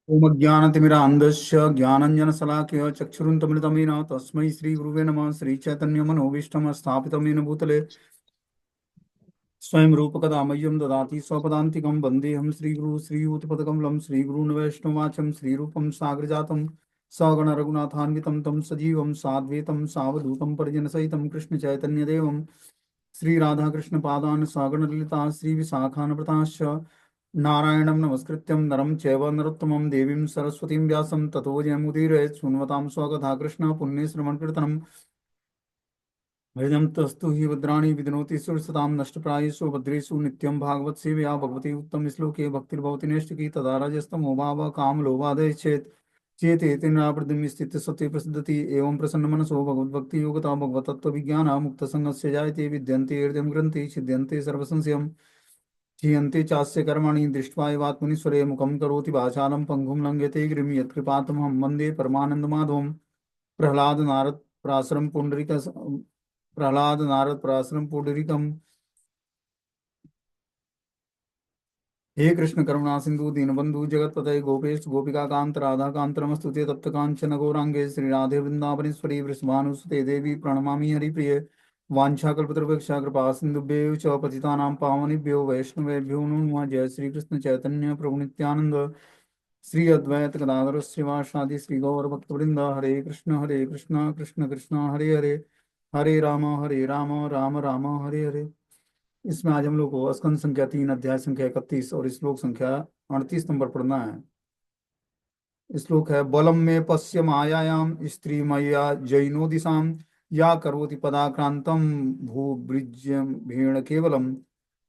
ओमज्ञानतिमिरान्धस्य ज्ञानञ्जनशलाकया चक्षुरुन्मिलितमेन तस्मै श्रीगुरुवे नमः। श्रीचैतन्यमनोभीष्टं स्थापितं येन भूतले स्वयं रूपकदा मह्यं ददाति स्वपदान्तिकं वन्देऽहं श्रीगुरुं श्रीयुतपदकमलं श्रीगुरून् वैष्णवाचं श्रीरूपं साग्रजातं सगणरघुनाथान्वितं तं सजीवं साद्वैतं सावधूतं परिजनसहितं कृष्णचैतन्यदेवं श्रीराधाकृष्णपादान् सगणललिता श्रीविशाखान्विताश्च नारायणं नमस्कृत्यं नरं चैव नरोत्तमं देवीं सरस्वतीं व्यासं ततो जयमुदीरयेत् शृण्वतां स्वकथा कृष्ण पुण्यश्रवणकीर्तनं हृदयं तस्तु हि भद्राणि विदनोति सुरसतां नष्टप्रायेषु भद्रेषु नित्यं भागवत सेवया भगवती उत्तम श्लोके भक्तिर्भवति नैष्टिकी तदा रजस्तमो भावः कामलोभादय चेत नावृद्धिं स्थित सत्ये प्रसिद्धति एवं प्रसन्नमनसो भगवद्भक्ति योगता भगवतत्त्वविज्ञान मुक्तसङ्गस्य जायते विद्यन्ते हृदयं ग्रन्थि छिद्यन्ते सर्वसंशयम् क्षीयन्ते चास्य कर्माणि दृष्ट्वा एवात्मनीश्वरे मुखं करोति वाचालं पङ्गुं लङ्घयते गिरिं यत्कृपातमहं वन्दे परमानन्दमाधवं प्रह्लाद नारद पराशरं पुण्डरीक प्रह्लाद नारद पराशरं पुण्डरीकम् हे कृष्ण करुणा सिंधु दीनबंधु जगतपते गोपेश गोपिका कांत राधा कांत नमस्तुते तप्त कांचन गौरांगे श्री राधे वृंदावनेश्वरी वृषभानुसुते देवी प्रणमामि हरिप्रिये वाञ्छाकल्पतरुभ्यश्च कृपा सिन्धुभ्येव च पतितानां पावनेभ्यो वैष्णवेभ्यो नमो नमः। जय श्री कृष्ण चैतन्य प्रभु नित्यानंद श्री अद्वैत गदाधर श्रीवासादि श्री गौर भक्तवृंद हरे कृष्ण कृष्ण कृष्ण हरे हरे हरे राम राम राम हरे हरे। इसमें आज हम लोग को स्कंद संख्या 3 अध्याय संख्या 31 और श्लोक संख्या 38 नंबर पढ़ना है। श्लोक है बलम में पश्य मायायाम स्त्री मैया जैनो दिशाम या करोति पदाक्रांतम भूब्रिज्यम भीण केवलम।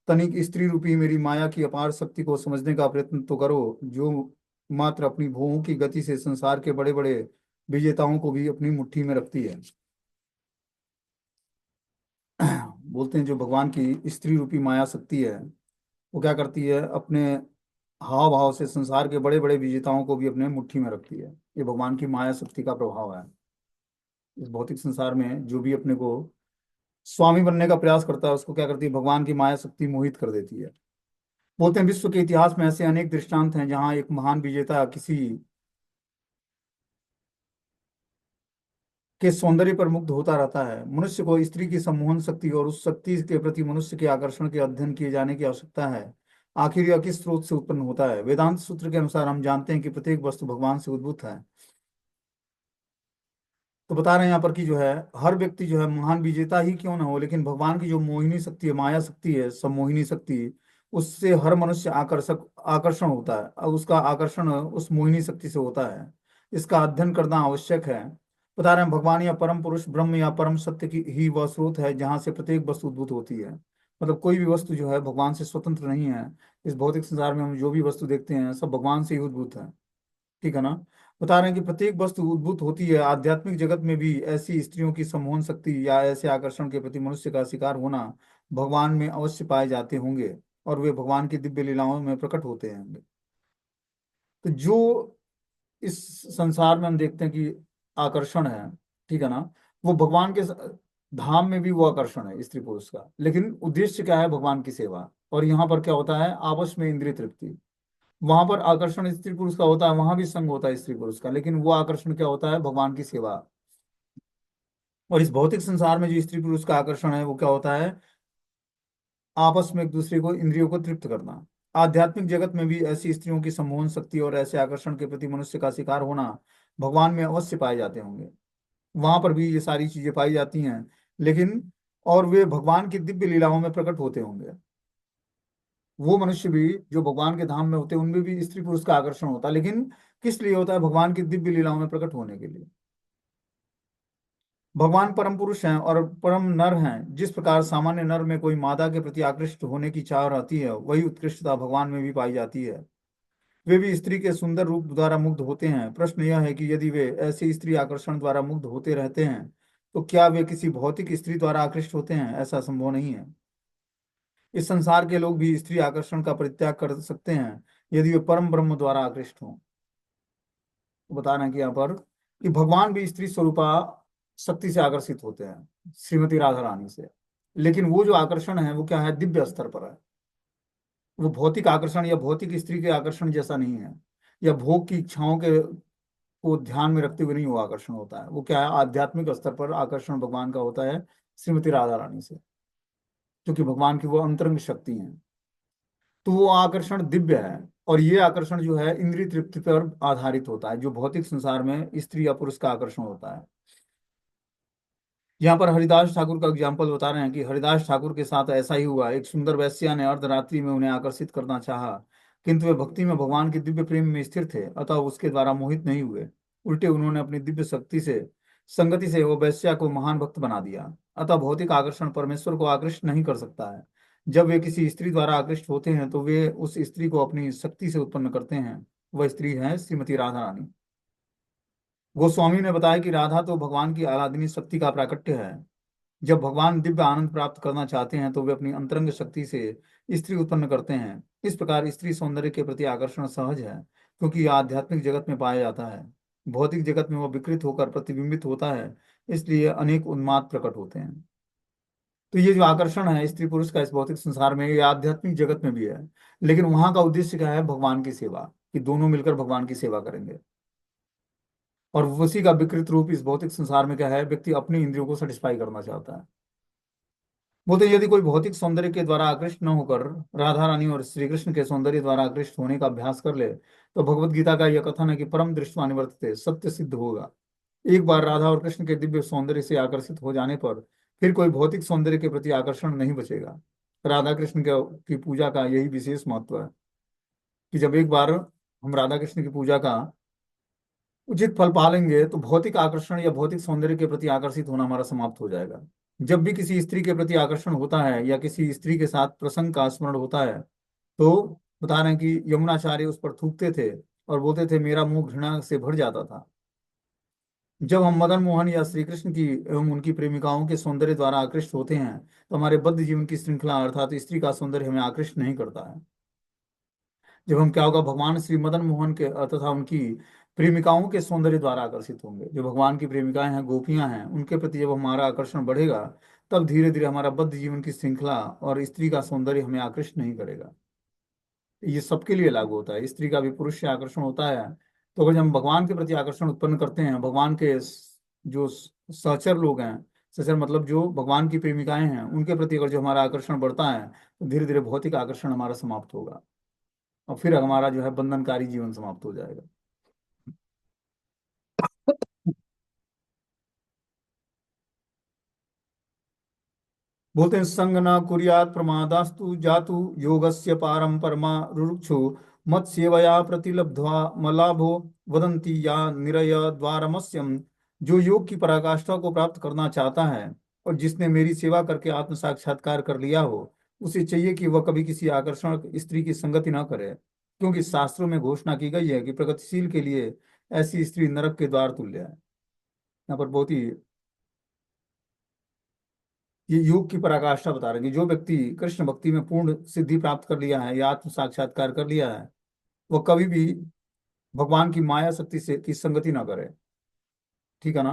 तनिक स्त्री रूपी मेरी माया की अपार शक्ति को समझने का प्रयत्न तो करो, जो मात्र अपनी भुवों की गति से संसार के बड़े बड़े विजेताओं को भी अपनी मुट्ठी में रखती है। बोलते हैं जो भगवान की स्त्री रूपी माया शक्ति है वो क्या करती है, अपने हाव भाव से संसार के बड़े बड़े विजेताओं को भी अपने मुट्ठी में रखती है। ये भगवान की माया शक्ति का प्रभाव है। इस भौतिक संसार में जो भी अपने को स्वामी बनने का प्रयास करता है उसको क्या करती है, भगवान की माया शक्ति मोहित कर देती है। बोलते हैं विश्व के इतिहास में ऐसे अनेक दृष्टांत हैं जहां एक महान विजेता किसी के सौंदर्य पर मुग्ध होता रहता है। मनुष्य को स्त्री की सम्मोहन शक्ति और उस शक्ति के प्रति मनुष्य के आकर्षण के अध्ययन किए जाने की आवश्यकता है। आखिर यह किस स्रोत से उत्पन्न होता है? वेदांत सूत्र के अनुसार हम जानते हैं कि प्रत्येक वस्तु भगवान से उद्भूत है। तो बता रहे हैं यहाँ पर कि जो है हर व्यक्ति जो है महान विजेता ही क्यों ना हो, लेकिन भगवान की जो मोहिनी शक्ति है, माया शक्ति है, सम्मोहिनी शक्ति, उससे हर मनुष्य आकर्षण होता है। अब उसका आकर्षण उस मोहिनी शक्ति से होता है। इसका अध्ययन करना आवश्यक है। बता रहे हैं भगवान या परम पुरुष ब्रह्म या परम सत्य की ही वह स्रोत है जहाँ से प्रत्येक वस्तु उद्भूत होती है। मतलब कोई भी वस्तु जो है भगवान से स्वतंत्र नहीं है। इस भौतिक संसार में हम जो भी वस्तु देखते हैं सब भगवान से ही उद्भूत है। ठीक है ना। बता रहे हैं कि प्रत्येक वस्तु उद्भूत होती है। आध्यात्मिक जगत में भी ऐसी स्त्रियों की सम्मोहन शक्ति या ऐसे आकर्षण के प्रति मनुष्य का शिकार होना भगवान में अवश्य पाए जाते होंगे और वे भगवान की दिव्य लीलाओं में प्रकट होते हैं। तो जो इस संसार में हम देखते हैं कि आकर्षण है, ठीक है ना, वो भगवान के धाम में भी वो आकर्षण है स्त्री पुरुष का, लेकिन उद्देश्य क्या है? भगवान की सेवा। और यहाँ पर क्या होता है? आपस में इंद्रिय तृप्ति। वहां पर आकर्षण स्त्री पुरुष का होता है, वहां भी संग होता है स्त्री पुरुष का, लेकिन वो आकर्षण क्या होता है? भगवान की सेवा। और इस भौतिक संसार में जो स्त्री पुरुष का आकर्षण है वो क्या होता है? आपस में एक दूसरे को, इंद्रियों को तृप्त करना। आध्यात्मिक जगत में भी ऐसी स्त्रियों की सम्मोहन शक्ति और ऐसे आकर्षण के प्रति मनुष्य का शिकार होना भगवान में अवश्य पाए जाते होंगे। वहां पर भी ये सारी चीजें पाई जाती हैं, लेकिन और वे भगवान की दिव्य लीलाओं में प्रकट होते होंगे। वो मनुष्य भी जो भगवान के धाम में होते हैं उनमें भी स्त्री पुरुष का आकर्षण होता है, लेकिन किस लिए होता है? भगवान की दिव्य लीलाओं में प्रकट होने के लिए। भगवान परम पुरुष हैं और परम नर हैं। जिस प्रकार सामान्य नर में कोई मादा के प्रति आकृष्ट होने की चाह रहती है, वही उत्कृष्टता भगवान में भी पाई जाती है। वे भी स्त्री के सुंदर रूप द्वारा मुग्ध होते हैं। प्रश्न यह है कि यदि वे ऐसे स्त्री आकर्षण द्वारा मुग्ध होते रहते हैं तो क्या वे किसी भौतिक स्त्री द्वारा आकृष्ट होते हैं? ऐसा संभव नहीं है। इस संसार के लोग भी स्त्री आकर्षण का परित्याग कर सकते हैं यदि वे परम ब्रह्म द्वारा आकृष्ट हों। तो बता रहे हैं कि यहाँ पर कि भगवान भी स्त्री स्वरूपा शक्ति से आकर्षित होते हैं, श्रीमती राधा रानी से। लेकिन वो जो आकर्षण है वो क्या है? दिव्य स्तर पर है। वो भौतिक आकर्षण या भौतिक स्त्री के आकर्षण जैसा नहीं है। या भोग की इच्छाओं के को ध्यान में रखते हुए नहीं वो आकर्षण होता है। वो क्या है, आध्यात्मिक स्तर पर आकर्षण भगवान का होता है श्रीमती राधा रानी से, क्योंकि भगवान की वो अंतरंग शक्ति है। तो वो आकर्षण दिव्य है। और ये आकर्षण जो है इंद्रिय तृप्ति पर आधारित होता है, जो भौतिक संसार में स्त्री या पुरुष का आकर्षण होता है। यहाँ पर हरिदास ठाकुर का एग्जाम्पल बता रहे हैं कि हरिदास ठाकुर के साथ ऐसा ही हुआ। एक सुंदर वैश्या ने अर्धरात्रि में उन्हें आकर्षित करना चाहा, किंतु वे भक्ति में भगवान के दिव्य प्रेम में स्थिर थे, अतः उसके द्वारा मोहित नहीं हुए। उल्टे उन्होंने अपनी दिव्य शक्ति से संगति से वो वैश्या को महान भक्त बना दिया। अतः भौतिक आकर्षण परमेश्वर को आकृष्ट नहीं कर सकता है। जब वे किसी स्त्री द्वारा आकृष्ट होते हैं तो वे उस स्त्री को अपनी शक्ति से उत्पन्न करते हैं। वह स्त्री है श्रीमती राधा रानी। गोस्वामी ने बताया कि राधा तो भगवान की आराधनीय शक्ति का प्राकट्य है। जब भगवान दिव्य आनंद प्राप्त करना चाहते हैं तो वे अपनी अंतरंग शक्ति से स्त्री उत्पन्न करते हैं। इस प्रकार स्त्री सौंदर्य के प्रति आकर्षण सहज है, क्योंकि यह आध्यात्मिक जगत में पाया जाता है। भौतिक जगत में वह विकृत होकर प्रतिबिंबित होता है, इसलिए अनेक उन्माद प्रकट होते हैं। तो ये जो आकर्षण है स्त्री पुरुष का इस भौतिक संसार में, ये आध्यात्मिक जगत में भी है। लेकिन वहां का उद्देश्य क्या है, भगवान की सेवा, कि दोनों मिलकर भगवान की सेवा करेंगे। और उसी का विकृत रूप इस भौतिक संसार में क्या है, व्यक्ति अपनी इंद्रियों को सेटिस्फाई करना चाहता है। बोलते यदि कोई भौतिक सौंदर्य के द्वारा आकृष्ट न होकर राधा रानी और श्री कृष्ण के सौंदर्य द्वारा आकृष्ट होने का अभ्यास कर ले, तो भगवत गीता का यह कथन है कि परम दृष्टवा निवर्तते, सत्य सिद्ध होगा। एक बार राधा और कृष्ण के दिव्य सौंदर्य से आकर्षित हो जाने पर फिर कोई भौतिक सौंदर्य के प्रति आकर्षण नहीं बचेगा। राधा कृष्ण की पूजा का यही विशेष महत्व है कि जब एक बार हम राधा कृष्ण की पूजा का उचित फल पालेंगे तो भौतिक आकर्षण या भौतिक सौंदर्य के प्रति आकर्षित होना हमारा समाप्त हो जाएगा। जब भी किसी स्त्री के प्रति आकर्षण होता है या किसी स्त्री के साथ प्रसंग का स्मरण होता है, तो बता रहे हैं कि यमुनाचार्य उस पर थूकते थे और बोलते थे मेरा मुंह घृणा से भर जाता था। जब हम मदन मोहन या श्री कृष्ण की एवं उनकी प्रेमिकाओं के सौंदर्य द्वारा आकृष्ट होते हैं तो हमारे बद्ध जीवन की श्रृंखला अर्थात स्त्री का सौंदर्य हमें आकृष्ट नहीं करता है। जब हम क्या होगा, भगवान श्री मदन मोहन के तथा उनकी प्रेमिकाओं के सौंदर्य द्वारा आकर्षित होंगे। जो भगवान की प्रेमिकाएं हैं, गोपियां हैं, उनके प्रति जब हमारा आकर्षण बढ़ेगा तब धीरे धीरे हमारा बद्ध जीवन की श्रृंखला और स्त्री का सौंदर्य हमें आकृष्ट नहीं करेगा। ये सबके लिए लागू होता है, स्त्री का भी पुरुष से आकर्षण होता है। तो अगर हम भगवान के प्रति आकर्षण उत्पन्न करते हैं, भगवान के जो सहचर लोग हैं, सहचर मतलब जो भगवान की प्रेमिकाएं हैं, उनके प्रति अगर जो हमारा आकर्षण बढ़ता है तो धीरे धीरे भौतिक आकर्षण हमारा समाप्त होगा और फिर हमारा जो है बंधनकारी जीवन समाप्त हो जाएगा। बोलते हैं संग न कुर्यात् प्रमादास्तु जातु योगस्य पारं परमा रुक्षु मत सेवया प्रतिलब्ध्वा मलाभो वदंती या निरय द्वारमस्यम। जो योग की पराकाष्ठा को प्राप्त करना चाहता है और जिसने मेरी सेवा करके आत्म साक्षात्कार कर लिया हो, उसे चाहिए कि वह कभी किसी आकर्षण स्त्री की संगति न करे, क्योंकि शास्त्रों में घोषणा की गई है कि प्रगतिशील के लिए ऐसी स्त्री नरक के द्वार तुल्य है। यहाँ पर बहुत ही ये योग की पराकाष्ठा बता रहे हैं कि जो व्यक्ति कृष्ण भक्ति में पूर्ण सिद्धि प्राप्त कर लिया है या आत्म साक्षात्कार कर लिया है, वह कभी भी भगवान की माया शक्ति से की संगति ना करे। ठीक है ना,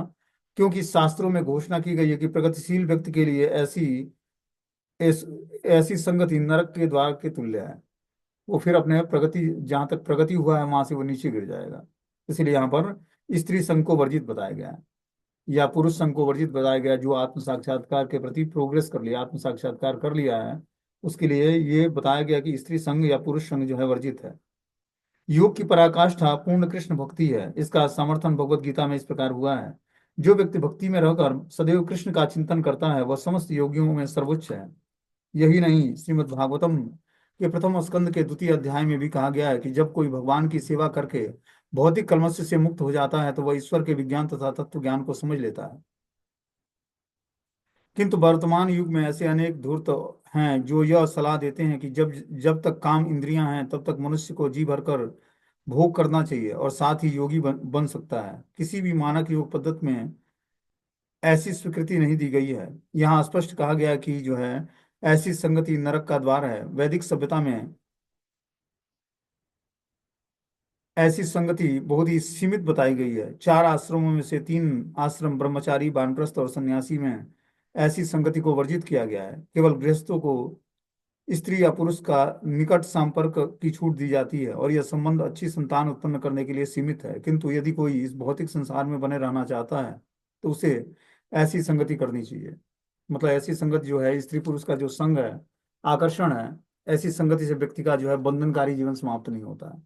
क्योंकि शास्त्रों में घोषणा की गई है कि प्रगतिशील व्यक्ति के लिए ऐस, ऐसी संगति नरक के द्वार के तुल्य है। वो फिर अपने प्रगति, जहां तक प्रगति हुआ है वहां से वो नीचे गिर जाएगा। इसलिए यहाँ पर स्त्री संघ को वर्जित बताया गया है या पुरुष संघ को वर्जित बताया गया। जो आत्म साक्षात्कार के प्रति प्रोग्रेस कर लिया, आत्म साक्षात्कार कर लिया है, उसके लिए ये बताया गया कि स्त्री संघ या पुरुष संघ जो है वर्जित है। योग की पराकाष्ठा पूर्ण कृष्ण भक्ति है। इसका समर्थन भगवत गीता में इस प्रकार हुआ है, जो व्यक्ति भक्ति में रहकर सदैव कृष्ण का चिंतन करता है वह समस्त योगियों में सर्वोच्च है। यही नहीं, श्रीमद् भागवतम के प्रथम स्कंद के द्वितीय अध्याय में भी कहा गया है कि जब कोई भगवान की सेवा करके भौतिक कलमश से मुक्त हो जाता है तो वह ईश्वर के विज्ञान तथा तत्व ज्ञान को समझ लेता है। किंतु वर्तमान युग में ऐसे अनेक धूर्त हैं जो यह सलाह देते हैं कि जब जब तक काम इंद्रियां हैं तब तक मनुष्य को जी भरकर भोग करना चाहिए और साथ ही योगी बन सकता है। किसी भी मानक योग पद्धति में ऐसी स्वीकृति नहीं दी गई है। यहाँ स्पष्ट कहा गया कि जो है ऐसी संगति नरक का द्वार है। वैदिक सभ्यता में ऐसी संगति बहुत ही सीमित बताई गई है। चार आश्रमों में से तीन आश्रम ब्रह्मचारी, वानप्रस्थ और सन्यासी में ऐसी संगति को वर्जित किया गया है। केवल गृहस्थों को स्त्री या पुरुष का निकट संपर्क की छूट दी जाती है और यह संबंध अच्छी संतान उत्पन्न करने के लिए सीमित है। किंतु यदि कोई इस भौतिक संसार में बने रहना चाहता है तो उसे ऐसी संगति करनी चाहिए। मतलब ऐसी संगति जो है, स्त्री पुरुष का जो संग है, आकर्षण है, ऐसी संगति से व्यक्ति का जो है बंधनकारी जीवन समाप्त नहीं होता है।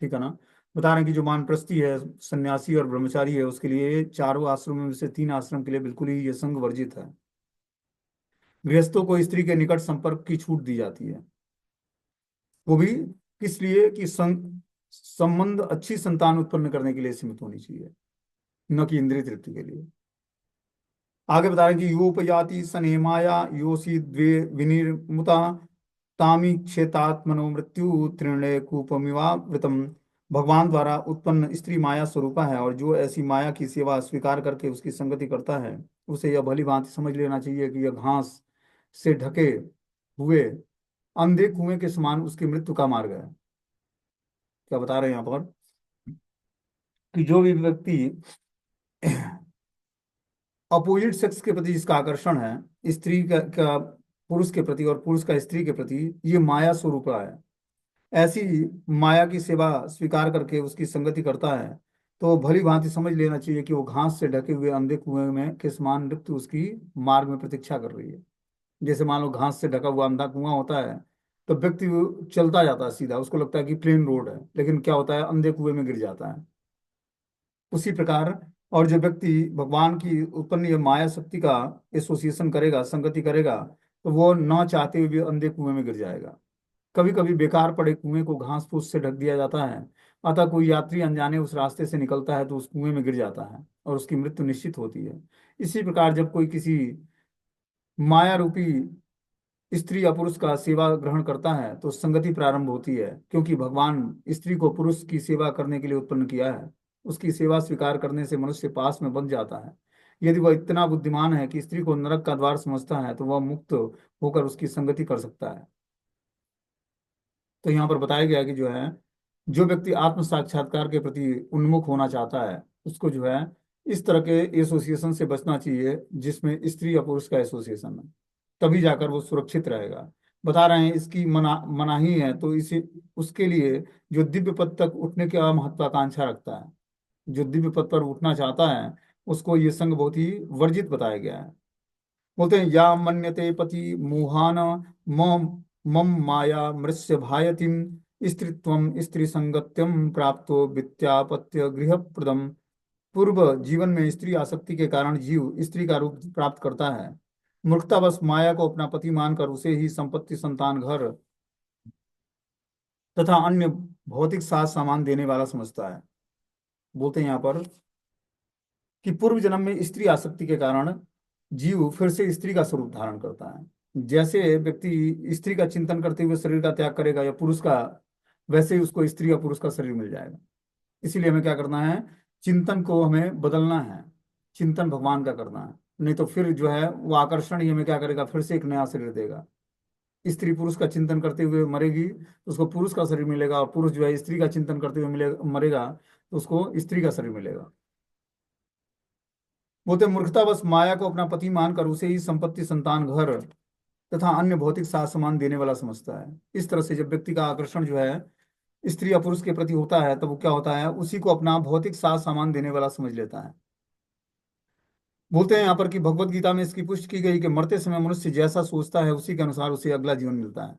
ठीक है ना। बता रहे हैं कि जो वानप्रस्थी है, सन्यासी और ब्रह्मचारी है, उसके लिए चारों आश्रमों में से 3 आश्रम के लिए बिल्कुल ही ये संग वर्जित है। गृहस्थों को स्त्री के निकट संपर्क की छूट दी जाती है, वो भी किस लिए कि संबंध अच्छी संतान उत्पन्न करने के लिए सीमित होनी चाहिए, न कि इंद्रिय तृप्ति के लिए। आगे बता रहे हैं कि योपयाति सनेमाया योसी द्वे विनिर्मुता तामी क्षेतात्मनो मृत्यु तृणे कूपमिवावृतम। भगवान द्वारा उत्पन्न स्त्री माया स्वरूपा है, और जो ऐसी माया की सेवा स्वीकार करके उसकी संगति करता है, उसे यह भली भांति समझ लेना चाहिए कि यह घास से ढके हुए अंधे कुएं के समान उसकी मृत्यु का मार्ग है। क्या बता रहे हैं यहाँ पर कि जो भी व्यक्ति अपोजिट सेक्स के प्रति जिसका आकर्षण है, स्त्री का पुरुष के प्रति और पुरुष का स्त्री के प्रति, ये माया स्वरूप है। ऐसी माया की सेवा स्वीकार करके उसकी संगति करता है, तो भली भांति समझ लेना चाहिए कि वो घास से ढके हुए अंधे कुएं में के समान मृत्यु उसकी मार्ग में प्रतीक्षा कर रही है। जैसे मान लो घास से ढका हुआ अंधा कुआं होता है, तो व्यक्ति वो चलता जाता है सीधा, उसको लगता है कि प्लेन रोड है, लेकिन क्या होता है, अंधे कुएं में गिर जाता है। उसी प्रकार, और जो व्यक्ति भगवान की उत्पन्न ये माया शक्ति का एसोसिएशन करेगा, संगति करेगा, तो वो ना चाहते हुए भी अंधे कुएं में गिर जाएगा। कभी कभी बेकार पड़े कुएं को घास फूस से ढक दिया जाता है, अतः कोई यात्री अनजाने उस रास्ते से निकलता है तो उस कुएं में गिर जाता है और उसकी मृत्यु निश्चित होती है। इसी प्रकार जब कोई किसी माया रूपी स्त्री या पुरुष का सेवा ग्रहण करता है तो संगति प्रारंभ होती है, क्योंकि भगवान स्त्री को पुरुष की सेवा करने के लिए उत्पन्न किया है। उसकी सेवा स्वीकार करने से मनुष्य पास में बन जाता है। यदि वह इतना बुद्धिमान है कि स्त्री को नरक का द्वार समझता है, तो वह मुक्त होकर उसकी संगति कर सकता है। तो यहाँ पर बताया गया कि जो है, जो व्यक्ति आत्म साक्षात्कार के प्रति उन्मुख होना चाहता है, उसको जो है इस तरह के एसोसिएशन से बचना चाहिए जिसमें स्त्री या पुरुष का एसोसिएशन है, तभी जाकर वो सुरक्षित रहेगा। बता रहे हैं इसकी मनाही है, तो इसे उसके लिए जो दिव्य पद तक उठने की महत्वाकांक्षा रखता है, जो दिव्य पद पर उठना चाहता है, उसको ये संग बहुत ही वर्जित बताया गया है। बोलते हैं या मन्यते पति मोहान मम मम माया मृस्य भायतिम स्त्रीत्वम स्त्री संगत्यम प्राप्तो विद्यापत्य गृह प्रदम। पूर्व जीवन में स्त्री आसक्ति के कारण जीव स्त्री का रूप प्राप्त करता है। मूर्खतावश माया को अपना पति मानकर उसे ही संपत्ति, संतान, घर तथा अन्य भौतिक साज सामान देने वाला समझता है। बोलते हैं यहाँ पर कि पूर्व जन्म में स्त्री आसक्ति के कारण जीव फिर से स्त्री का स्वरूप धारण करता है। जैसे व्यक्ति स्त्री का चिंतन करते हुए शरीर का त्याग करेगा या पुरुष का, वैसे ही उसको स्त्री या पुरुष का शरीर मिल जाएगा। इसीलिए हमें क्या करना है, चिंतन को हमें बदलना है, चिंतन भगवान का करना है। नहीं तो फिर जो है वो आकर्षण ही हमें क्या करेगा, फिर से एक नया शरीर देगा। स्त्री पुरुष का चिंतन करते हुए मरेगी तो उसको पुरुष का शरीर मिलेगा, और पुरुष जो है स्त्री का चिंतन करते हुए मरेगा तो उसको स्त्री का शरीर मिलेगा। बोलते मूर्खतावश माया को अपना पति मानकर उसे ही संपत्ति, संतान, घर तथा अन्य भौतिक साज सामान देने वाला समझता है। इस तरह से जब व्यक्ति का आकर्षण जो है स्त्री या पुरुष के प्रति होता है, तब वो क्या होता है, उसी को अपना भौतिक साज सामान देने वाला समझ लेता है। बोलते हैं यहाँ पर कि भगवत गीता में इसकी पुष्टि की गई कि मरते समय मनुष्य जैसा सोचता है उसी के अनुसार उसे अगला जीवन मिलता है।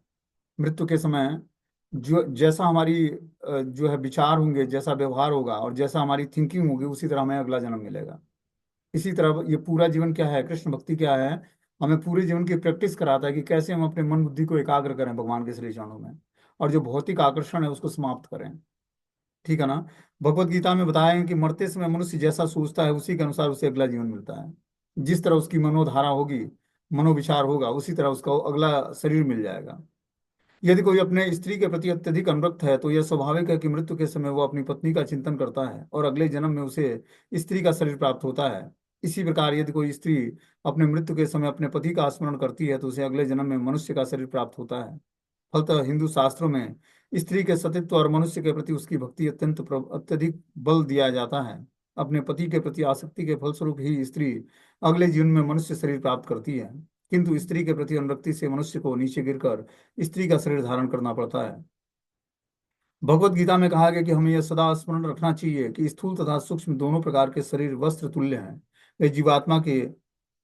मृत्यु के समय जो जैसा हमारी जो है विचार होंगे, जैसा व्यवहार होगा और जैसा हमारी थिंकिंग होगी, उसी तरह हमें अगला जन्म मिलेगा। इसी तरह ये पूरा जीवन क्या है, कृष्ण भक्ति क्या है, हमें पूरे जीवन की प्रैक्टिस कराता है कि कैसे हम अपने मन बुद्धि को एकाग्र करें भगवान के श्री चरणों में, और जो भौतिक आकर्षण है उसको समाप्त करें। ठीक है ना। भगवत गीता में बताया है कि मरते समय मनुष्य जैसा सोचता है उसी के अनुसार उसे अगला जीवन मिलता है। जिस तरह उसकी मनोधारा होगी, मनोविचार होगा, उसी तरह उसका अगला शरीर मिल जाएगा। यदि कोई अपने स्त्री के प्रति अत्यधिक अनुरक्त है, तो यह स्वाभाविक है कि मृत्यु के समय वो अपनी पत्नी का चिंतन करता है और अगले जन्म में उसे स्त्री का शरीर प्राप्त होता है। इसी प्रकार यदि कोई स्त्री अपने मृत्यु के समय अपने पति का स्मरण करती है, तो उसे अगले जन्म में मनुष्य का शरीर प्राप्त होता है। फलतः हिंदू शास्त्रों में स्त्री के सतीत्व और मनुष्य के प्रति उसकी भक्ति अत्यधिक बल दिया जाता है। अपने पति के प्रति आसक्ति के फलस्वरूप ही स्त्री अगले जीवन में मनुष्य शरीर प्राप्त करती है। किंतु स्त्री के प्रति अनुरक्ति से मनुष्य को नीचे गिरकर स्त्री का शरीर धारण करना पड़ता है। भगवत गीता में कहा गया कि हमें यह सदा स्मरण रखना चाहिए कि स्थूल तथा सूक्ष्म दोनों प्रकार के शरीर वस्त्र तुल्य हैं। वे जीवात्मा के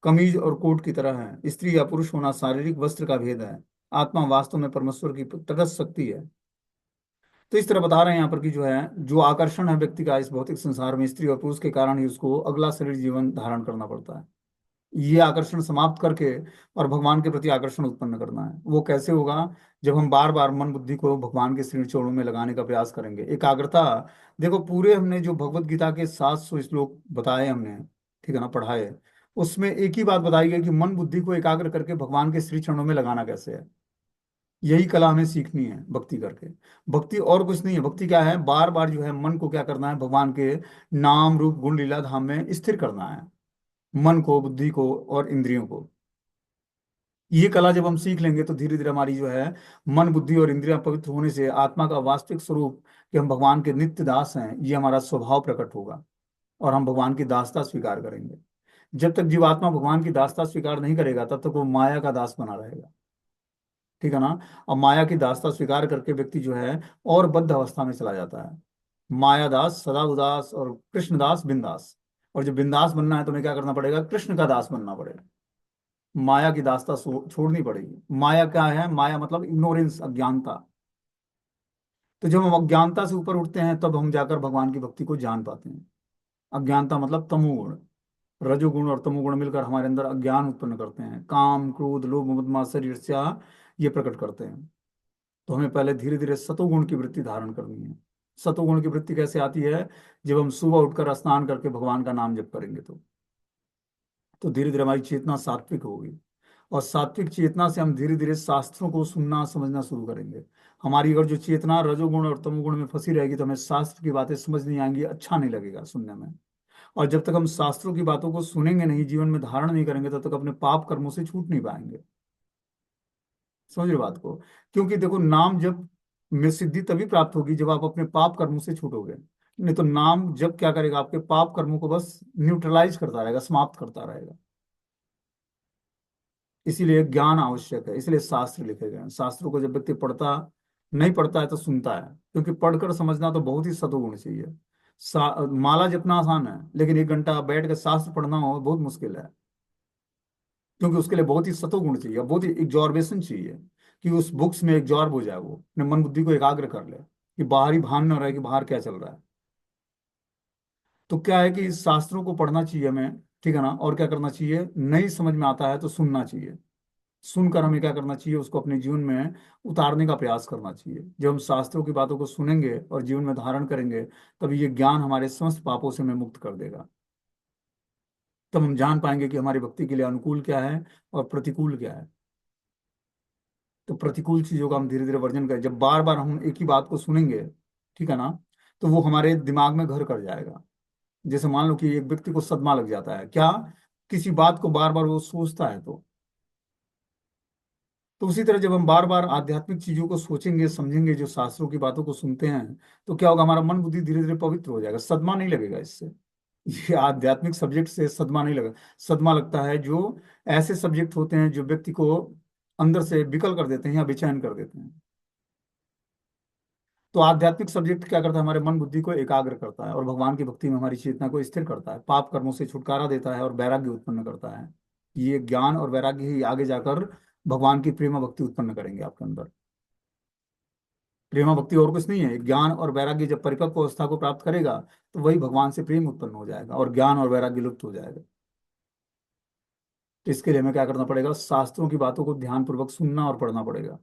कमीज और कोट की तरह हैं। स्त्री या पुरुष होना शारीरिक वस्त्र का भेद है। आत्मा वास्तव में परमेश्वर की तटस्थ शक्ति है। तो इस तरह बता रहे हैं यहाँ पर कि जो है, जो आकर्षण है व्यक्ति का इस भौतिक संसार में, स्त्री और पुरुष के कारण ही उसको अगला शरीर जीवन धारण करना पड़ता है। ये आकर्षण समाप्त करके और भगवान के प्रति आकर्षण उत्पन्न करना है। वो कैसे होगा? जब हम बार बार मन बुद्धि को भगवान के श्री चरणों में लगाने का प्रयास करेंगे, एकाग्रता। देखो, पूरे हमने जो भगवत गीता के 700 श्लोक बताए हमने, ठीक है ना, पढ़ाए, उसमें एक ही बात बताई गई कि मन बुद्धि को एकाग्र करके भगवान के श्री चरणों में लगाना कैसे है। यही कला हमें सीखनी है भक्ति करके। भक्ति और कुछ नहीं है। भक्ति क्या है? बार बार जो है मन को क्या करना है? भगवान के नाम रूप गुण लीला धाम में स्थिर करना है, मन को, बुद्धि को और इंद्रियों को। ये कला जब हम सीख लेंगे तो धीरे धीरे हमारी जो है मन बुद्धि और इंद्रियां पवित्र होने से आत्मा का वास्तविक स्वरूप कि हम भगवान के नित्य दास हैं, ये हमारा स्वभाव प्रकट होगा और हम भगवान की दासता स्वीकार करेंगे। जब तक जीवात्मा भगवान की दासता स्वीकार नहीं करेगा तब तक वो माया का दास बना रहेगा, ठीक है ना। और माया की दासता स्वीकार करके व्यक्ति जो है और बद्ध अवस्था में चला जाता है। माया दास, सदा उदास और कृष्ण दास बिंदास। और जब बिंदास बनना है तो हमें क्या करना पड़ेगा? कृष्ण का दास बनना पड़ेगा। माया की दास्ता छोड़नी पड़ेगी। माया क्या है? माया मतलब इग्नोरेंस, अज्ञानता। तो जब हम अज्ञानता से ऊपर उठते हैं तब हम जाकर भगवान की भक्ति को जान पाते हैं। अज्ञानता मतलब तमोगुण। रजोगुण और तमोगुण मिलकर हमारे अंदर अज्ञान उत्पन्न करते हैं। काम, क्रोध, लोभ, मद, मात्सर्य, ईर्ष्या ये प्रकट करते हैं। तो हमें पहले धीरे धीरे सतोगुण की वृत्ति धारण करनी है। सतोगुण की वृत्ति कैसे आती है? जब हम सुबह उठकर स्नान करके भगवान का नाम जप करेंगे तो धीरे धीरे हमारी चेतना सात्विक होगी। और सात्विक चेतना से हम धीरे धीरे शास्त्रों को सुनना समझना शुरू करेंगे। हमारी अगर जो चेतना रजोगुण और तमोगुण में फंसी रहेगी तो हमें शास्त्र की बातें समझ नहीं आएंगी, अच्छा नहीं लगेगा सुनने में। और जब तक हम शास्त्रों की बातों को सुनेंगे नहीं, जीवन में धारण नहीं करेंगे, तब तक अपने पाप कर्मों से छूट नहीं पाएंगे। समझ रहे बात को? क्योंकि देखो, नाम जप में सिद्धि तभी प्राप्त होगी जब आप अपने पाप कर्मों से छूटोगे। नहीं तो नाम जप क्या करेगा? आपके पाप कर्मों को बस न्यूट्रलाइज करता रहेगा, समाप्त करता रहेगा। इसीलिए ज्ञान आवश्यक है, इसलिए शास्त्र लिखे गए हैं। शास्त्रों को जब व्यक्ति पढ़ता नहीं पढ़ता है तो सुनता है, क्योंकि पढ़कर समझना तो बहुत ही सतुगुण चाहिए। माला जपना आसान है, लेकिन 1 घंटा बैठ कर शास्त्र पढ़ना हो बहुत मुश्किल है। क्योंकि उसके लिए बहुत ही सतुगुण चाहिए, बहुत ही एग्जॉर्बेशन चाहिए कि उस बुक्स में एग्जॉर्ब हो जाए, वो अपने मन बुद्धि को एकाग्र कर ले कि बाहरी भान न रहे कि बाहर क्या चल रहा है। तो क्या है कि शास्त्रों को पढ़ना चाहिए हमें, ठीक है ना। और क्या करना चाहिए? नहीं समझ में आता है तो सुनना चाहिए। सुनकर हमें क्या करना चाहिए? उसको अपने जीवन में उतारने का प्रयास करना चाहिए। जब हम शास्त्रों की बातों को सुनेंगे और जीवन में धारण करेंगे, तब ये ज्ञान हमारे समस्त पापों से हमें मुक्त कर देगा। तब हम जान पाएंगे कि हमारी भक्ति के लिए अनुकूल क्या है और प्रतिकूल क्या है। तो प्रतिकूल चीजों का हम धीरे धीरे वर्जन करें। जब बार बार हम एक ही बात को सुनेंगे, ठीक है ना, तो वो हमारे दिमाग में घर कर जाएगा। जैसे मान लो कि एक व्यक्ति को सदमा लग जाता है, क्या? किसी बात को बार बार वो सोचता है तो उसी तरह जब हम बार बार आध्यात्मिक चीजों को सोचेंगे, समझेंगे, जो शास्त्रों की बातों को सुनते हैं, तो क्या होगा? हमारा मन बुद्धि धीरे धीरे पवित्र हो जाएगा। सदमा नहीं लगेगा इससे। ये आध्यात्मिक सब्जेक्ट से सदमा नहीं लगा। सदमा लगता है जो ऐसे सब्जेक्ट होते हैं जो व्यक्ति को अंदर से विकल कर देते हैं या बेचैन कर देते हैं। तो आध्यात्मिक सब्जेक्ट क्या करता है? हमारे मन बुद्धि को एकाग्र करता है और भगवान की भक्ति में हमारी चेतना को स्थिर करता है, पाप कर्मों से छुटकारा देता है और वैराग्य उत्पन्न करता है। ये ज्ञान और वैराग्य ही आगे जाकर भगवान की प्रेम भक्ति उत्पन्न करेंगे आपके अंदर। प्रेमा भक्ति और कुछ नहीं है। ज्ञान और वैराग्य जब परिपक्व अवस्था को प्राप्त करेगा तो वही भगवान से प्रेम उत्पन्न हो जाएगा और ज्ञान और वैराग्य लुप्त हो जाएगा। तो इसके लिए हमें क्या करना पड़ेगा? शास्त्रों की बातों को ध्यानपूर्वक सुनना और पढ़ना पड़ेगा।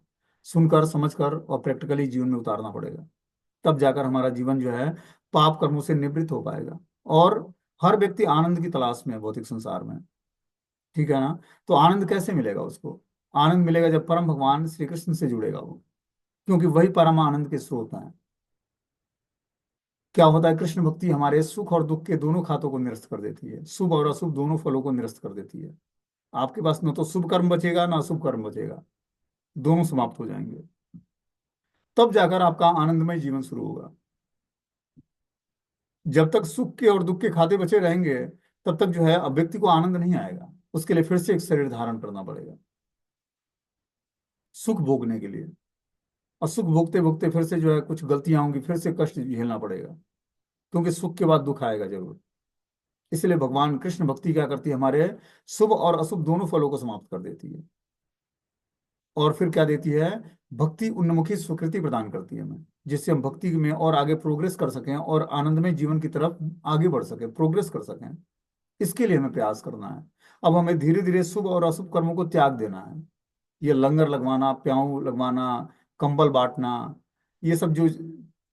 सुनकर, समझकर और प्रैक्टिकली जीवन में उतारना पड़ेगा। तब जाकर हमारा जीवन जो है पाप कर्मों से निवृत्त हो पाएगा। और हर व्यक्ति आनंद की तलाश में है भौतिक संसार में, ठीक है ना। तो आनंद कैसे मिलेगा उसको? आनंद मिलेगा जब परम भगवान श्री कृष्ण से जुड़ेगा वो, क्योंकि वही परम आनंद के स्रोत हैं। क्या होता है? कृष्ण भक्ति हमारे सुख और दुख के दोनों खातों को निरस्त कर देती है, शुभ और अशुभ दोनों फलों को निरस्त कर देती है। आपके पास न तो शुभ कर्म बचेगा ना अशुभ कर्म बचेगा, दोनों समाप्त हो जाएंगे। तब जाकर आपका आनंदमय जीवन शुरू होगा। जब तक सुख के और दुख के खाते बचे रहेंगे, तब तक जो है अब व्यक्ति को आनंद नहीं आएगा। उसके लिए फिर से एक शरीर धारण करना पड़ेगा सुख भोगने के लिए। और सुख भोगते भोगते फिर से जो है कुछ गलतियां होंगी, फिर से कष्ट झेलना पड़ेगा, क्योंकि सुख के बाद दुख आएगा जरूर। इसलिए भगवान कृष्ण भक्ति क्या करती है, हमारे शुभ और अशुभ दोनों फलों को समाप्त कर देती है। और फिर क्या देती है, भक्ति उन्मुखी स्वीकृति प्रदान करती है हमें, जिससे हम भक्ति में और आगे प्रोग्रेस कर सकें और आनंदमय जीवन की तरफ आगे बढ़ सकें, प्रोग्रेस कर सकें। इसके लिए हमें प्रयास करना है। अब हमें धीरे धीरे शुभ और अशुभ कर्मों को त्याग देना है। ये लंगर लगवाना, प्याऊ लगवाना, कंबल बांटना, ये सब जो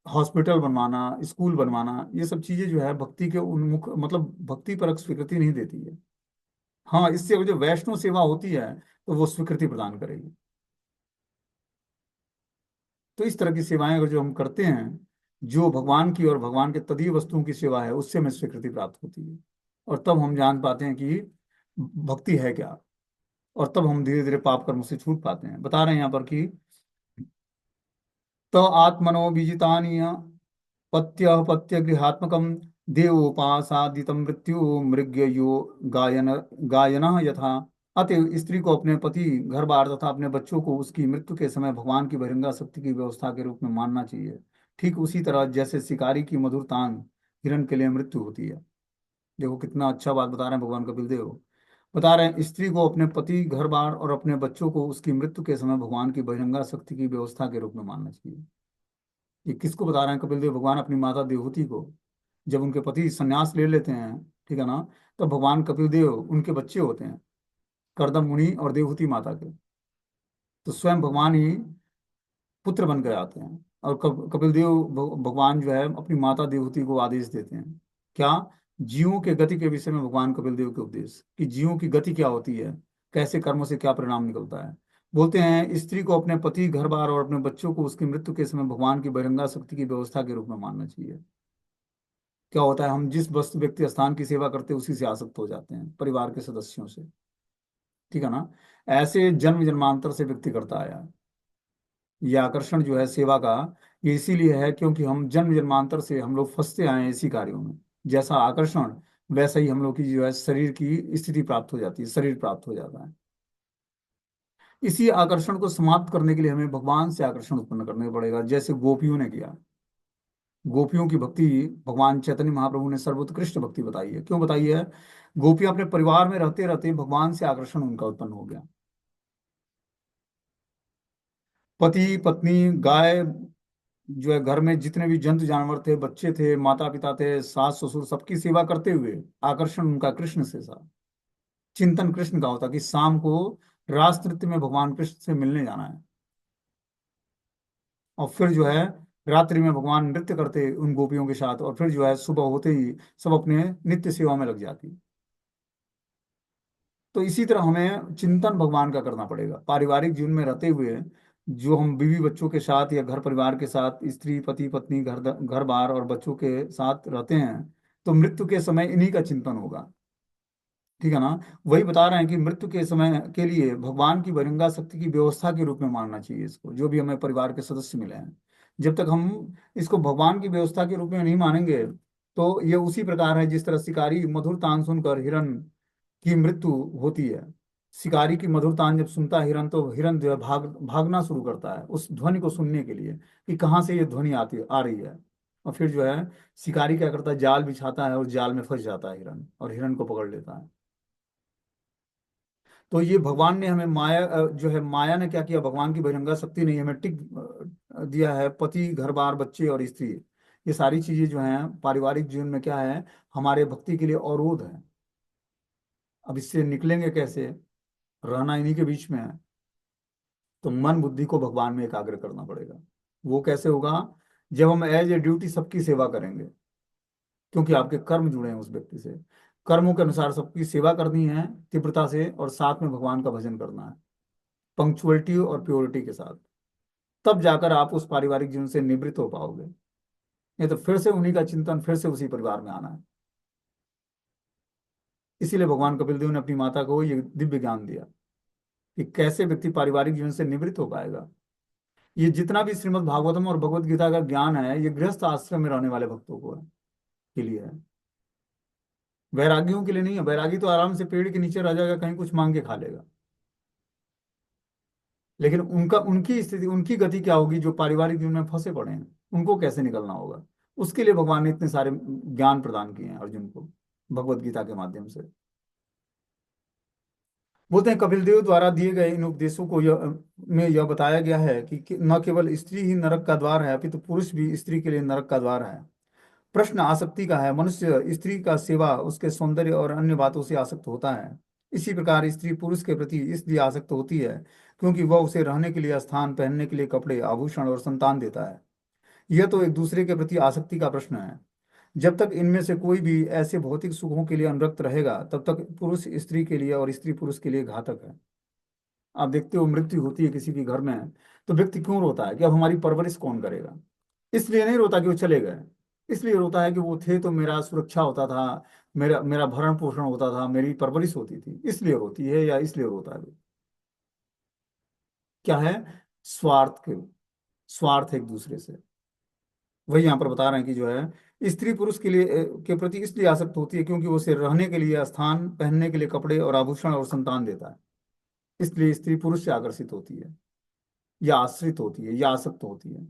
हॉस्पिटल बनवाना, स्कूल बनवाना, ये सब चीजें जो है भक्ति के उन्मुख, मतलब भक्ति परक स्वीकृति नहीं देती है। हाँ, इससे वो जो वैष्णव सेवा होती है तो वो स्वीकृति प्रदान करेगी। तो इस तरह की सेवाएं अगर जो हम करते हैं, जो भगवान की और भगवान के तदीय वस्तुओं की सेवा है, उससे हमें स्वीकृति प्राप्त होती है। और तब हम जान पाते हैं कि भक्ति है क्या। और तब हम धीरे धीरे पाप कर्म से छूट पाते हैं। बता रहे हैं यहाँ पर कि तो आत्मनो विजितानिय पत्य पत्य गृहात्मकम देवोपासादितम मृत्यु मृग्यो गायन गायन यथा। अतएव स्त्री को अपने पति, घर बार तथा अपने बच्चों को उसकी मृत्यु के समय भगवान की बहिरंगा शक्ति की व्यवस्था के रूप में मानना चाहिए। ठीक उसी तरह जैसे शिकारी की मधुर तान हिरण के लिए मृत्यु होती है। देखो कितना अच्छा बात बता रहे हैं भगवान कपिल देव। बता रहे हैं स्त्री को अपने पति, घर बार और अपने बच्चों को उसकी मृत्यु के समय भगवान की बहिरंगा शक्ति की व्यवस्था के रूप में मानना चाहिए। ये किसको बता रहे हैं कपिल देव, भगवान अपनी माता देवहूति को। जब उनके पति संन्यास ले लेते हैं, ठीक है ना, तो भगवान कपिल देव उनके बच्चे होते हैं, करदम मुनि और देवहूति माता के। तो स्वयं भगवान ही पुत्र बन कर आते हैं। और कपिल देव भगवान जो है अपनी माता देवहूति को आदेश देते हैं क्या, जीवों के गति के विषय में भगवान कपिल देव के उपदेश, कि जीवों की गति क्या होती है, कैसे कर्मों से क्या परिणाम निकलता है। बोलते हैं स्त्री को अपने पति, घर बार और अपने बच्चों को उसकी मृत्यु के समय भगवान की बहिरंगा शक्ति की व्यवस्था के रूप में मानना चाहिए। क्या होता है, हम जिस वस्तु व्यक्ति स्थान की सेवा करते हैं उसी से आसक्त हो जाते हैं, परिवार के सदस्यों से। ठीक है ना। ऐसे जन्म जन्मांतर से व्यक्ति करता आया है। ये आकर्षण जो है सेवा का, ये इसीलिए है क्योंकि हम जन्म जन्मांतर से हम लोग फंसते आए हैं इसी कार्यों में। जैसा आकर्षण, वैसा ही हम लोग की जो है शरीर की स्थिति प्राप्त हो जाती है, शरीर प्राप्त हो जाता है। इसी आकर्षण को समाप्त करने के लिए हमें भगवान से आकर्षण उत्पन्न करना पड़ेगा, जैसे गोपियों ने किया। गोपियों की भक्ति भगवान चैतन्य महाप्रभु ने सर्वोत्कृष्ट भक्ति बताई है। क्यों बताई है, गोपियां अपने परिवार में रहते रहते भगवान से आकर्षण उनका उत्पन्न हो गया। पति पत्नी, गाय, जो है घर में जितने भी जंतु जानवर थे, बच्चे थे, माता पिता थे, सास ससुर, सबकी सेवा करते हुए आकर्षण उनका कृष्ण से था। चिंतन कृष्ण का होता कि शाम को रास नृत्य में भगवान कृष्ण से मिलने जाना है। और फिर जो है रात्रि में भगवान नृत्य करते उन गोपियों के साथ, और फिर जो है सुबह होते ही सब अपने नित्य सेवा में लग जाती। तो इसी तरह हमें चिंतन भगवान का करना पड़ेगा पारिवारिक जीवन में रहते हुए। जो हम बीवी बच्चों के साथ या घर परिवार के साथ, स्त्री पति पत्नी, घर बार और बच्चों के साथ रहते हैं, तो मृत्यु के समय इन्हीं का चिंतन होगा। ठीक है ना। वही बता रहे हैं कि मृत्यु के समय के लिए भगवान की वरंगा शक्ति की व्यवस्था के रूप में मानना चाहिए इसको, जो भी हमें परिवार के सदस्य मिले हैं। जब तक हम इसको भगवान की व्यवस्था के रूप में नहीं मानेंगे, तो ये उसी प्रकार है जिस तरह शिकारी मधुर तान सुनकर हिरण की मृत्यु होती है। शिकारी की मधुर तान जब सुनता है हिरण, तो हिरण जो है भागना शुरू करता है उस ध्वनि को सुनने के लिए, कि कहाँ से ये ध्वनि आती आ रही है। और फिर जो है शिकारी क्या करता है, जाल बिछाता है और जाल में फंस जाता है हिरण, और हिरण को पकड़ लेता है। तो ये भगवान ने हमें माया जो है माया ने क्या किया, भगवान की बहिरंगा शक्ति ने हमें टिक दिया है, पति, घर बार, बच्चे और स्त्री। ये सारी चीजें जो हैं पारिवारिक जीवन में क्या है, हमारे भक्ति के लिए अवरोध है। अब इससे निकलेंगे कैसे, रहना इन्हीं के बीच में है। तो मन बुद्धि को भगवान में एकाग्र करना पड़ेगा। वो कैसे होगा, जब हम एज ए ड्यूटी सबकी सेवा करेंगे, क्योंकि आपके कर्म जुड़े हैं उस व्यक्ति से। कर्मों के अनुसार सबकी सेवा करनी है तीव्रता से, और साथ में भगवान का भजन करना है पंक्चुअलिटी और प्योरिटी के साथ। तब जाकर आप उस पारिवारिक जीवन से निवृत्त हो पाओगे। नहीं तो फिर से उन्हीं का चिंतन, फिर से उसी परिवार में आना है। इसीलिए भगवान कपिल देव ने अपनी माता को ये दिव्य ज्ञान दिया कि कैसे व्यक्ति पारिवारिक जीवन से निवृत्त हो पाएगा। ये जितना भी श्रीमद् भागवतम और भगवत गीता का ज्ञान है, ये गृहस्थ आश्रम में रहने वाले भक्तों को के लिए है। वैरागियों के लिए नहीं है। वैरागी तो आराम से पेड़ के नीचे रह जाएगा, कहीं कुछ मांग के खा लेगा। लेकिन उनका, उनकी स्थिति, उनकी गति क्या होगी, जो पारिवारिक जीवन में फंसे पड़े हैं, उनको कैसे निकलना होगा। उसके लिए भगवान ने इतने सारे ज्ञान प्रदान किए हैं अर्जुन को भगवत गीता के माध्यम से। बोलते हैं कपिल देव द्वारा दिए गए इन उपदेशों को में यह बताया गया है कि न केवल स्त्री ही नरक का द्वार है, अपितु पुरुष भी स्त्री के लिए नरक का द्वार है। प्रश्न आसक्ति का है। मनुष्य स्त्री का सेवा, उसके सौंदर्य और अन्य बातों से आसक्त होता है। इसी प्रकार स्त्री पुरुष के प्रति इसलिए आसक्त होती है क्योंकि वह उसे रहने के लिए स्थान, पहनने के लिए कपड़े, आभूषण और संतान देता है। यह तो एक दूसरे के प्रति आसक्ति का प्रश्न है। जब तक इनमें से कोई भी ऐसे भौतिक सुखों के लिए अनुरक्त रहेगा, तब तक पुरुष स्त्री के लिए और स्त्री पुरुष के लिए घातक है। आप देखते हो, मृत्यु होती है किसी के घर में, तो व्यक्ति क्यों रोता है कि अब हमारी परवरिश कौन करेगा। इसलिए नहीं रोता कि वो चले गए, इसलिए रोता है कि वो थे तो मेरा सुरक्षा होता था, मेरा मेरा भरण पोषण होता था, मेरी परवरिश होती थी, इसलिए रोती है या इसलिए रोता है। क्या है? स्वार्थ के, स्वार्थ एक दूसरे से। वही यहाँ पर बता रहे हैं कि जो है स्त्री पुरुष के लिए के प्रति इसलिए आसक्त होती है क्योंकि वो उसे रहने के लिए स्थान, पहनने के लिए कपड़े और आभूषण और संतान देता है। इसलिए स्त्री पुरुष से आकर्षित होती है, या आश्रित होती है, या आसक्त होती है।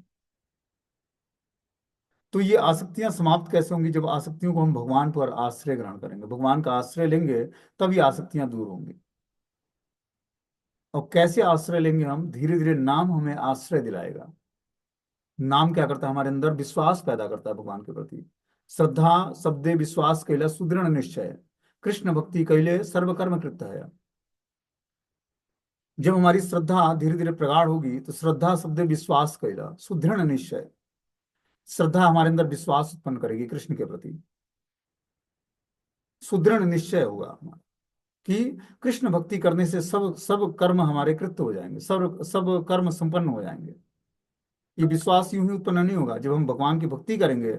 तो ये आसक्तियां समाप्त कैसे होंगी? जब आसक्तियों को हम भगवान पर आश्रय ग्रहण करेंगे, भगवान का आश्रय लेंगे, तब ये आसक्तियां दूर होंगी। और कैसे आश्रय लेंगे हम? धीरे धीरे नाम हमें आश्रय दिलाएगा। नाम क्या करता है? हमारे अंदर विश्वास पैदा करता है भगवान के प्रति। श्रद्धा शब्दे विश्वास कैला सुदृढ़ निश्चय, कृष्ण भक्ति कैले सर्वकर्म कृत है। जब हमारी श्रद्धा धीरे धीरे प्रगाढ़ होगी, तो श्रद्धा शब्दे विश्वास कैला सुदृढ़ निश्चय, श्रद्धा हमारे अंदर विश्वास उत्पन्न करेगी कृष्ण के प्रति। सुदृढ़ निश्चय होगा हमारा कि कृष्ण भक्ति करने से सब सब कर्म हमारे कृत्य हो जाएंगे, सब सब कर्म संपन्न हो जाएंगे। ये विश्वास यूं ही उत्पन्न नहीं होगा, जब हम भगवान की भक्ति करेंगे,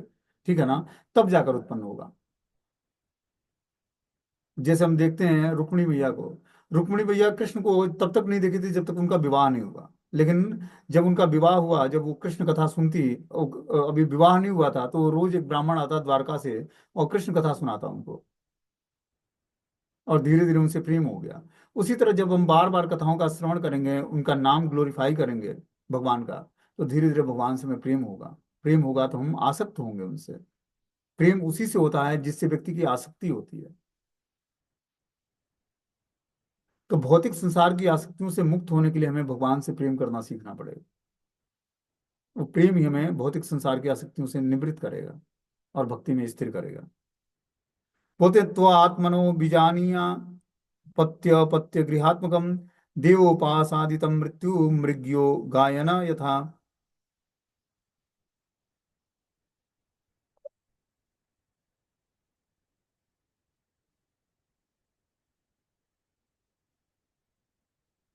ठीक है ना, तब जाकर उत्पन्न होगा। जैसे हम देखते हैं रुक्मिणी मैया को, रुक्मिणी मैया कृष्ण को तब तक नहीं देखी थी जब तक उनका विवाह नहीं हुआ। लेकिन जब उनका विवाह हुआ, जब वो कृष्ण कथा सुनती, अभी विवाह नहीं हुआ था, तो रोज एक ब्राह्मण आता द्वारका से और कृष्ण कथा सुनाता उनको, और धीरे धीरे उनसे प्रेम हो गया। उसी तरह जब हम बार बार कथाओं का श्रवण करेंगे, उनका नाम ग्लोरीफाई करेंगे भगवान का, तो धीरे धीरे भगवान से हमें प्रेम होगा। प्रेम होगा तो हम आसक्त होंगे उनसे। प्रेम उसी से होता है जिससे व्यक्ति की आसक्ति होती है। तो भौतिक संसार की आसक्तियों से मुक्त होने के लिए हमें भगवान से प्रेम करना सीखना पड़ेगा। वो प्रेम ही हमें भौतिक संसार की आसक्तियों से निवृत्त करेगा और भक्ति में स्थिर करेगा। बोलते हैं, त्व आत्मनो बीजानीया पत्य पत्य गृहात्मकम देवोपासादितम मृत्यु मृग्यो गायन यथा।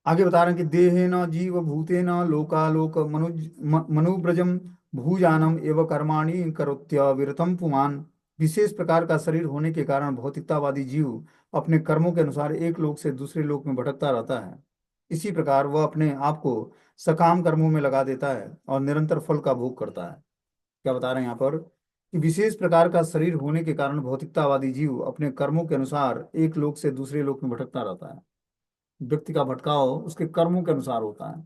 आगे बता रहे हैं कि देहेन जीव भूतेन लोकालोक मनुब्रजम भूजानम एवं कर्माणि करोत्य विरतम पुमान। विशेष प्रकार का शरीर होने के कारण भौतिकतावादी जीव अपने कर्मों के अनुसार एक लोक से दूसरे लोक में भटकता रहता है। इसी प्रकार वह अपने आप को सकाम कर्मों में लगा देता है और निरंतर फल का भोग करता है। क्या बता रहे हैं यहाँ पर कि विशेष प्रकार का शरीर होने के कारण भौतिकतावादी जीव अपने कर्मों के अनुसार एक लोक से दूसरे लोक में भटकता रहता है। व्यक्ति का भटकाव उसके कर्मों के अनुसार होता है,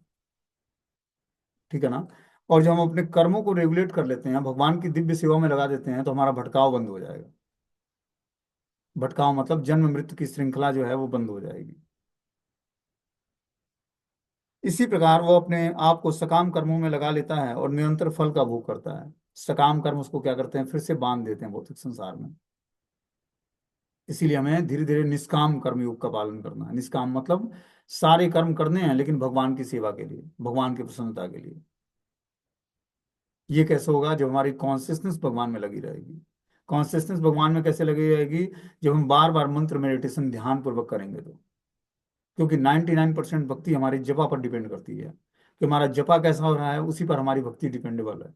ठीक है ना। और जब हम अपने कर्मों को रेगुलेट कर लेते हैं, भगवान की दिव्य सेवा में लगा देते हैं, तो हमारा भटकाव बंद हो जाएगा। भटकाव मतलब जन्म मृत्यु की श्रृंखला जो है वो बंद हो जाएगी। इसी प्रकार वो अपने आप को सकाम कर्मों में लगा लेता है और निरंतर फल का भोग करता है। सकाम कर्म उसको क्या करते हैं? फिर से बांध देते हैं भौतिक संसार में। इसीलिए हमें धीरे धीरे निष्काम कर्म योग का पालन करना है। निष्काम मतलब सारे कर्म करने हैं, लेकिन भगवान की सेवा के लिए, भगवान की प्रसन्नता के लिए। ये कैसे होगा? जब हमारी कॉन्सियसनेस भगवान में लगी रहेगी। कॉन्सियसनेस भगवान में कैसे लगी रहेगी? जब हम बार बार मंत्र मेडिटेशन ध्यान पूर्वक करेंगे तो। क्योंकि 99% भक्ति हमारी जपा पर डिपेंड करती है, कि हमारा जपा कैसा हो रहा है, उसी पर हमारी भक्ति डिपेंडेबल है।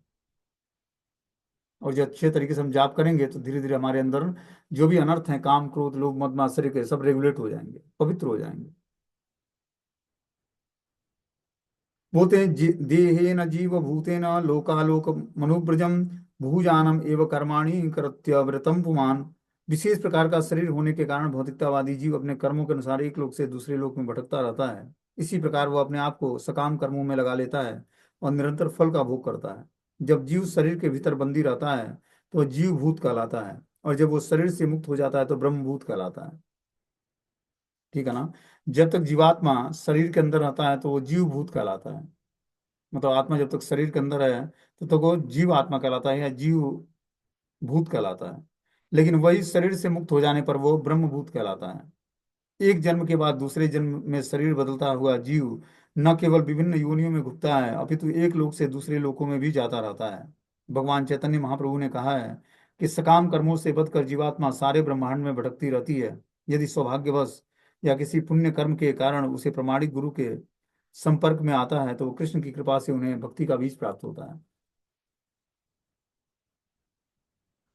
और जो अच्छे तरीके से हम जाप करेंगे, तो धीरे धीरे हमारे अंदर जो भी अनर्थ है, काम क्रोध लोभ मद मात्सर्य के, सब रेगुलेट हो जाएंगे, पवित्र हो जाएंगे। बोलते हैं देहेन जीव भूतेन लोकालोक मनुब्रजम भूजानम एवं कर्माणि कृत्य व्रतम पुमान। विशेष प्रकार का शरीर होने के कारण भौतिकतावादी जीव अपने कर्मों के अनुसार एक लोक से दूसरे लोक में भटकता रहता है। इसी प्रकार वो अपने आप को सकाम कर्मों में लगा लेता है और निरंतर फल का भोग करता है। जब जीव शरीर के भीतर बंदी रहता है तो वह जीव भूत कहलाता है, और जब वो शरीर से मुक्त हो जाता है तो ब्रह्म भूत कहलाता है। ठीक है ना। जब तक जीवात्मा शरीर के अंदर रहता है तो वो जीव भूत कहलाता है। मतलब आत्मा जब तक शरीर के अंदर है तो तक वो जीव आत्मा कहलाता है या जीव भूत कहलाता है। लेकिन वही शरीर से मुक्त हो जाने पर वो ब्रह्म भूत कहलाता है। एक जन्म के बाद दूसरे जन्म में शरीर बदलता हुआ जीव न केवल विभिन्न योनियों में घुसता है अपितु एक लोक से दूसरे लोकों में भी जाता रहता है। भगवान चैतन्य महाप्रभु ने कहा है कि सकाम कर्मों से बचकर जीवात्मा सारे ब्रह्मांड में भटकती रहती है। यदि सौभाग्यवश या किसी पुण्य कर्म के कारण उसे प्रमाणिक गुरु के संपर्क में आता है तो वो कृष्ण की कृपा से उन्हें भक्ति का बीज प्राप्त होता है।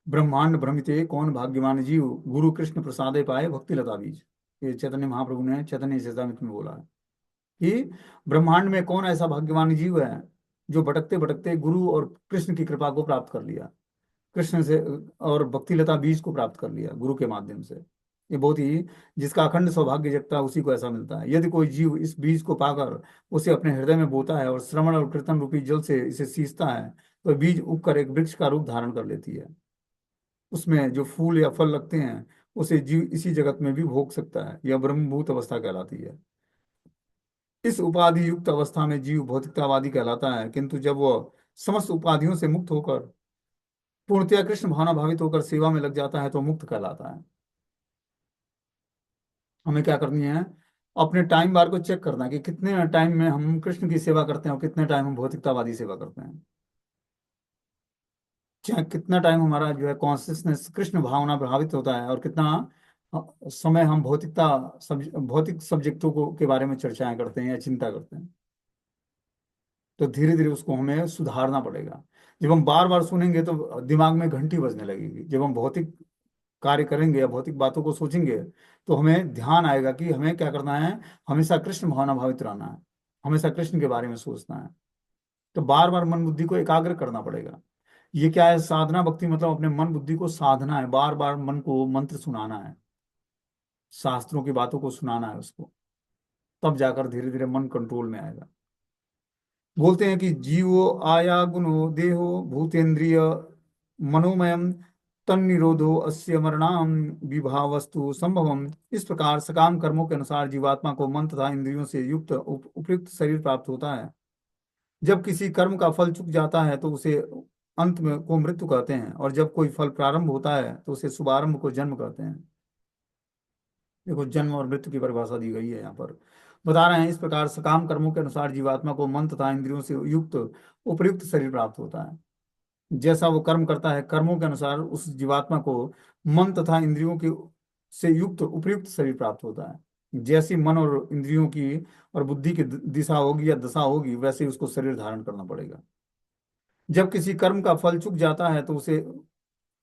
ब्रह्मांड भ्रमिते कौन भाग्यवान जीव, गुरु कृष्ण प्रसादे पाए भक्ति लता बीज। ये चैतन्य महाप्रभु ने चैतन्य चेतामृत में बोला है कि ब्रह्मांड में कौन ऐसा भाग्यवान जीव है जो भटकते भटकते गुरु और कृष्ण की कृपा को प्राप्त कर लिया, कृष्ण से, और भक्ति लता बीज को प्राप्त कर लिया गुरु के माध्यम से। ये बहुत ही, जिसका अखंड सौभाग्य जगता है उसी को ऐसा मिलता है। यदि कोई जीव इस बीज को पाकर उसे अपने हृदय में बोता है और श्रवण और कीर्तन रूपी जल से इसे सींचता है तो बीज उगकर एक वृक्ष का रूप धारण कर लेती है। उसमें जो फूल या फल लगते हैं उसे जीव इसी जगत में भी भोग सकता है। यह ब्रह्मभूत अवस्था कहलाती है। इस उपाधि युक्त अवस्था में जीव भौतिकतावादी कहलाता है, किंतु जब वह समस्त उपाधियों से मुक्त होकर पूर्णतया कृष्ण भावना भावित होकर सेवा में लग जाता है तो मुक्त कहलाता है। हमें क्या करनी है, अपने टाइम बार को चेक करना है कि कितने टाइम में हम कृष्ण की सेवा करते हैं और कितने टाइम हम भौतिकतावादी सेवा करते हैं। चाहे कितना टाइम हमारा जो है कॉन्शियसनेस कृष्ण भावना प्रभावित होता है और कितना समय हम भौतिक सब्जेक्टों को के बारे में चर्चाएं करते हैं या चिंता करते हैं। तो धीरे धीरे उसको हमें सुधारना पड़ेगा। जब हम बार बार सुनेंगे तो दिमाग में घंटी बजने लगेगी। जब हम भौतिक कार्य करेंगे या भौतिक बातों को सोचेंगे तो हमें ध्यान आएगा कि हमें क्या करना है, हमेशा कृष्ण भावना भावित रहना है, हमेशा कृष्ण के बारे में सोचना है। तो बार बार मन बुद्धि को एकाग्र करना पड़ेगा। ये क्या है, साधना भक्ति मतलब अपने मन बुद्धि को साधना है, बार बार मन को मंत्र सुनाना है, शास्त्रों की बातों को सुनाना है उसको। तब जाकर धीरे धीरे मन कंट्रोल में आएगा। बोलते हैं कि जीवो आया गुणो देहो भूतेन्द्रिय मनोमयम तन्निरोधो अस्य मरणाम विभावस्तु संभवम। इस प्रकार सकाम कर्मों के अनुसार जीवात्मा को मन तथा इंद्रियों से युक्त उपयुक्त शरीर प्राप्त होता है। जब किसी कर्म का फल चुक जाता है तो उसे अंत में को मृत्यु कहते हैं, और जब कोई फल प्रारंभ होता है तो उसे शुभारंभ को जन्म कहते हैं। देखो, जन्म और मृत्यु की परिभाषा दी गई है यहाँ पर। बता रहे हैं इस प्रकार सकाम कर्मों के अनुसार जीवात्मा को मन तथा इंद्रियों से युक्त उपयुक्त शरीर प्राप्त होता है। जैसा वो कर्म करता है कर्मों के अनुसार उस जीवात्मा को मन तथा इंद्रियों के से युक्त उपयुक्त शरीर प्राप्त होता है। जैसी मन और इंद्रियों की और बुद्धि की दिशा होगी या दशा होगी वैसे ही उसको शरीर धारण करना पड़ेगा। जब किसी कर्म का फल चुक जाता है तो उसे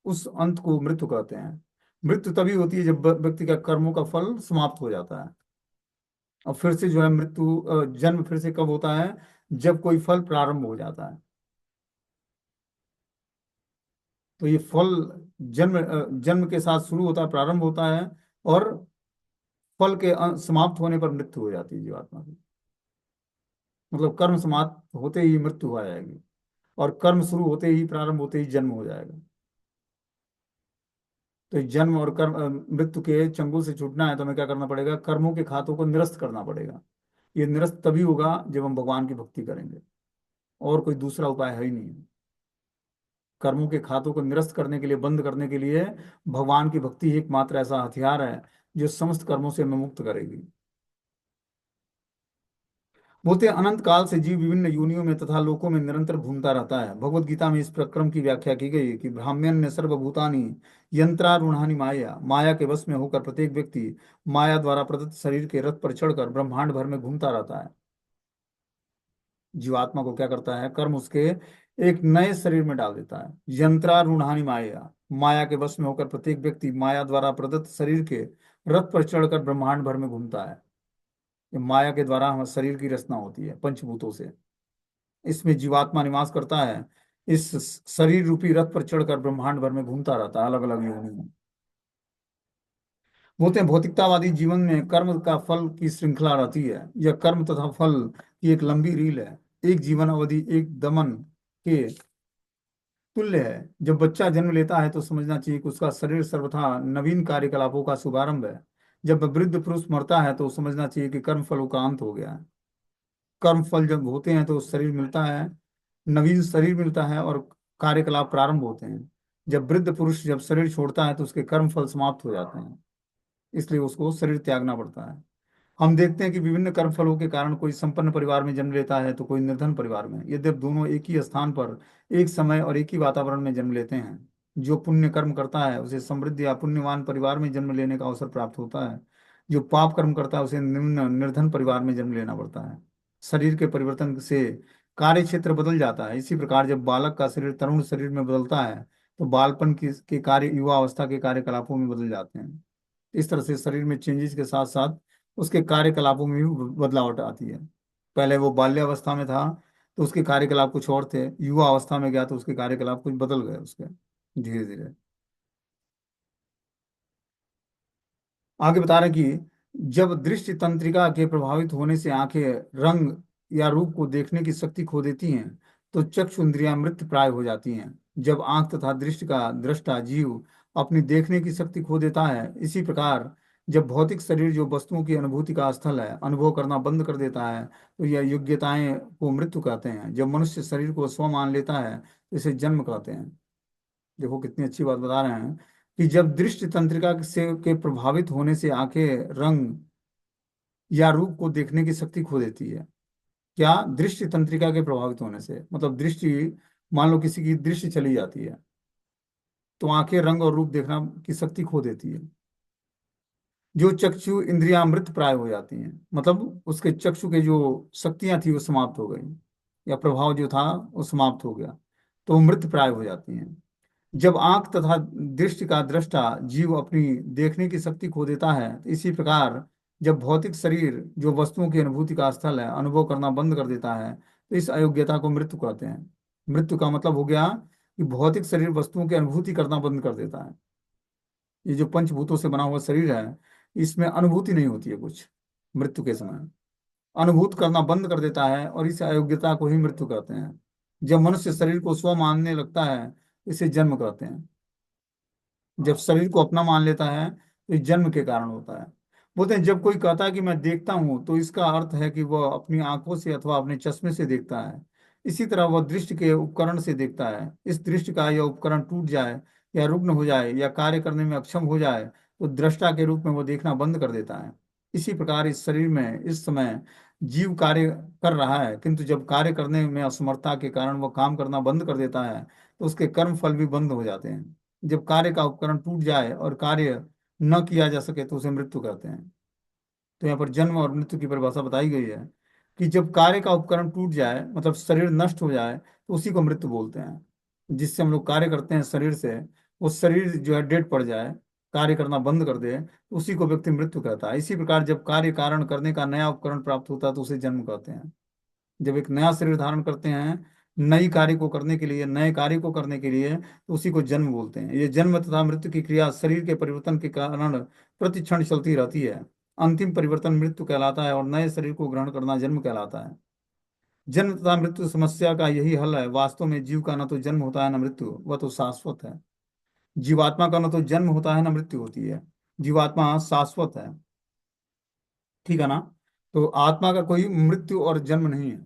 उस अंत को मृत्यु कहते हैं। मृत्यु तभी होती है जब व्यक्ति का कर्मों का फल समाप्त हो जाता है। और फिर से जो है जन्म फिर से कब होता है, जब कोई फल प्रारंभ हो जाता है। तो ये फल जन्म के साथ शुरू होता है, प्रारंभ होता है, और फल के समाप्त होने पर मृत्यु हो जाती है जीवात्मा की। मतलब कर्म समाप्त होते ही मृत्यु हो जाएगी और कर्म शुरू होते ही, प्रारंभ होते ही जन्म हो जाएगा। तो इस जन्म और कर्म मृत्यु के चंगुल से छूटना है तो हमें क्या करना पड़ेगा, कर्मों के खातों को निरस्त करना पड़ेगा। ये निरस्त तभी होगा जब हम भगवान की भक्ति करेंगे, और कोई दूसरा उपाय है ही नहीं। कर्मों के खातों को निरस्त करने के लिए, बंद करने के लिए भगवान की भक्ति ही एकमात्र ऐसा हथियार है जो समस्त कर्मों से हमें मुक्त करेगी। बोलते हैं अनंत काल से जीव विभिन्न योनियों में तथा लोकों में निरंतर घूमता रहता है। भगवत गीता में इस प्रक्रम की व्याख्या की गई है कि ब्राह्मण्य सर्वभूतानि यंत्रारूढ़ानि माया, माया के वश में होकर प्रत्येक व्यक्ति माया द्वारा प्रदत्त शरीर के रथ पर चढ़कर ब्रह्मांड भर में घूमता रहता है। जीवात्मा को क्या करता है, कर्म उसके एक नए शरीर में डाल देता है। यंत्रारूढ़ानि माया, माया के वश में होकर प्रत्येक व्यक्ति माया द्वारा प्रदत्त शरीर के रथ पर चढ़कर ब्रह्मांड भर में घूमता है। ये माया के द्वारा हमारे शरीर की रचना होती है पंचभूतों से। इसमें जीवात्मा निवास करता है, इस शरीर रूपी रथ पर चढ़कर ब्रह्मांड भर में घूमता रहता है अलग अलग योनि में। बोलते हैं भौतिकतावादी जीवन में कर्म का फल की श्रृंखला रहती है। यह कर्म तथा फल की एक लंबी रील है, एक जीवन अवधि, एक दमन के तुल्य है। जब बच्चा जन्म लेता है तो समझना चाहिए कि उसका शरीर सर्वथा नवीन कार्यकलापों का शुभारंभ है। जब वृद्ध पुरुष मरता है तो समझना चाहिए कि कर्म फलों का अंत हो गया है। कर्म फल जब होते हैं तो शरीर मिलता है, नवीन शरीर मिलता है और कार्यकलाप प्रारंभ होते हैं। जब वृद्ध पुरुष जब शरीर छोड़ता है तो उसके कर्म फल समाप्त हो जाते हैं, इसलिए उसको शरीर त्यागना पड़ता है। हम देखते हैं कि विभिन्न कर्म फलों के कारण कोई संपन्न परिवार में जन्म लेता है तो कोई निर्धन परिवार में। यद्यपि दोनों एक ही स्थान पर, एक समय और एक ही वातावरण में जन्म लेते हैं, जो पुण्य कर्म करता है उसे समृद्ध या पुण्यवान परिवार में जन्म लेने का अवसर प्राप्त होता है। जो पाप कर्म करता है उसे निम्न निर्धन परिवार में जन्म लेना पड़ता है। शरीर के परिवर्तन से कार्य क्षेत्र बदल जाता है। इसी प्रकार जब बालक का शरीर तरुण शरीर में बदलता है तो बालपन के कार्य युवा अवस्था के कार्यकलापों में बदल जाते हैं। इस तरह से शरीर में चेंजेस के साथ साथ उसके कार्यकलापों में भी बदलावट आती है। पहले वो बाल्यावस्था में था तो उसके कार्यकलाप कुछ और थे, युवा अवस्था में गया तो उसके कार्यकलाप कुछ बदल गए उसके, धीरे धीरे। आगे बता रहे हैं कि जब दृष्टि तंत्रिका के प्रभावित होने से आंखें रंग या रूप को देखने की शक्ति खो देती हैं तो चक्षु इंद्रियां मृत प्राय हो जाती हैं। जब आंख तथा दृष्टि का दृष्टा जीव अपनी देखने की शक्ति खो देता है, इसी प्रकार जब भौतिक शरीर जो वस्तुओं की अनुभूति का स्थल है अनुभव करना बंद कर देता है तो यह योग्यताएं को मृत्यु कहते हैं। जब मनुष्य शरीर को स्व मान लेता है तो इसे जन्म कहते हैं। देखो कितनी अच्छी बात बता रहे हैं कि जब दृष्टि तंत्रिका से के प्रभावित होने से आंखें रंग या रूप को देखने की शक्ति खो देती है। क्या? दृष्टि तंत्रिका के प्रभावित होने से मतलब दृष्टि, मान लो किसी की दृष्टि चली जाती है तो आंखें रंग और रूप देखना की शक्ति खो देती है। जो चक्षु इंद्रियां अमृत प्राय हो जाती हैं, मतलब उसके चक्षु के जो शक्तियां थी वो समाप्त हो गई, या प्रभाव जो था वो समाप्त हो गया, तो वो मृत प्राय हो जाती हैं। जब आंख तथा दृष्टि का दृष्टा जीव अपनी देखने की शक्ति खो देता है, तो इसी प्रकार जब भौतिक शरीर जो वस्तुओं की अनुभूति का स्थल है अनुभव करना बंद कर देता है तो इस अयोग्यता को मृत्यु कहते हैं। मृत्यु का मतलब हो गया कि भौतिक शरीर वस्तुओं की अनुभूति करना बंद कर देता है। ये जो पंचभूतों से बना हुआ शरीर है इसमें अनुभूति नहीं होती है कुछ, मृत्यु के समय अनुभूत करना बंद कर देता है और इस अयोग्यता को ही मृत्यु कहते हैं। जब मनुष्य शरीर को स्व मानने लगता है इसे जन्म कहते हैं। जब शरीर को अपना मान लेता है तो ये जन्म के कारण होता है। बोलते हैं जब कोई कहता है कि मैं देखता हूं तो इसका अर्थ है कि वह अपनी आंखों से अथवा अपने चश्मे से देखता है। इसी तरह वह दृष्टि के उपकरण से देखता है। इस दृष्टि का यह उपकरण टूट जाए या रुग्ण हो जाए या कार्य करने में अक्षम हो जाए तो दृष्टा के रूप में वह देखना बंद कर देता है। इसी प्रकार इस शरीर में इस समय जीव कार्य कर रहा है, किंतु जब कार्य करने में असमर्थता के कारण वह काम करना बंद कर देता है तो उसके कर्म फल भी बंद हो जाते हैं। जब कार्य का उपकरण टूट जाए और कार्य न किया जा सके तो उसे मृत्यु कहते हैं। तो यहाँ पर जन्म और मृत्यु की परिभाषा बताई गई है कि जब कार्य का उपकरण टूट जाए मतलब शरीर नष्ट हो जाए तो उसी को मृत्यु बोलते हैं। जिससे हम लोग कार्य करते हैं शरीर से, वो शरीर जो है डेड पड़ जाए, कार्य करना बंद कर दे, तो उसी को व्यक्ति मृत्यु कहता है। इसी प्रकार जब कार्य कारण करने का नया उपकरण प्राप्त होता है तो उसे जन्म कहते हैं। जब एक नया शरीर धारण करते हैं नई कार्य को करने के लिए, नए कार्य को करने के लिए, तो उसी को जन्म बोलते हैं। ये जन्म तथा मृत्यु की क्रिया शरीर के परिवर्तन के कारण प्रति क्षण चलती रहती है। अंतिम परिवर्तन मृत्यु कहलाता है और नए शरीर को ग्रहण करना जन्म कहलाता है। जन्म तथा मृत्यु समस्या का यही हल है। वास्तव में जीव का न तो जन्म होता है न मृत्यु, वह तो शाश्वत है। जीवात्मा का न तो जन्म होता है न मृत्यु होती है, जीवात्मा शाश्वत है। ठीक है ना? तो आत्मा का कोई मृत्यु और जन्म नहीं है।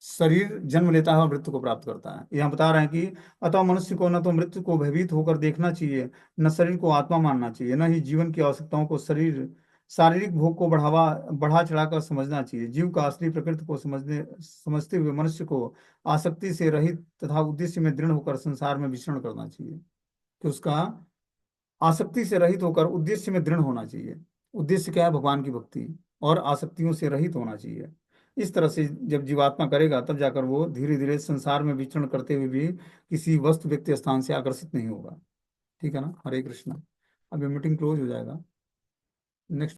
शरीर जन्म लेता है और मृत्यु को प्राप्त करता है। यहाँ बता रहे हैं कि अतः मनुष्य को न तो मृत्यु को भयभीत होकर देखना चाहिए, न शरीर को आत्मा मानना चाहिए, न ही जीवन की आवश्यकताओं को शरीर शारीरिक भोग को बढ़ा चढ़ाकर समझना चाहिए। जीव का असली प्रकृति को समझते हुए मनुष्य को आसक्ति से रहित तथा उद्देश्य में दृढ़ होकर संसार में विचरण करना चाहिए। कि उसका आसक्ति से रहित होकर उद्देश्य में दृढ़ होना चाहिए। उद्देश्य क्या है? भगवान की भक्ति, और आसक्तियों से रहित होना चाहिए। इस तरह से जब जीवात्मा करेगा तब जाकर वो धीरे धीरे संसार में विचरण करते हुए भी किसी वस्तु व्यक्ति स्थान से आकर्षित नहीं होगा। ठीक है ना? हरे कृष्णा। अभी मीटिंग क्लोज हो जाएगा। नेक्स्ट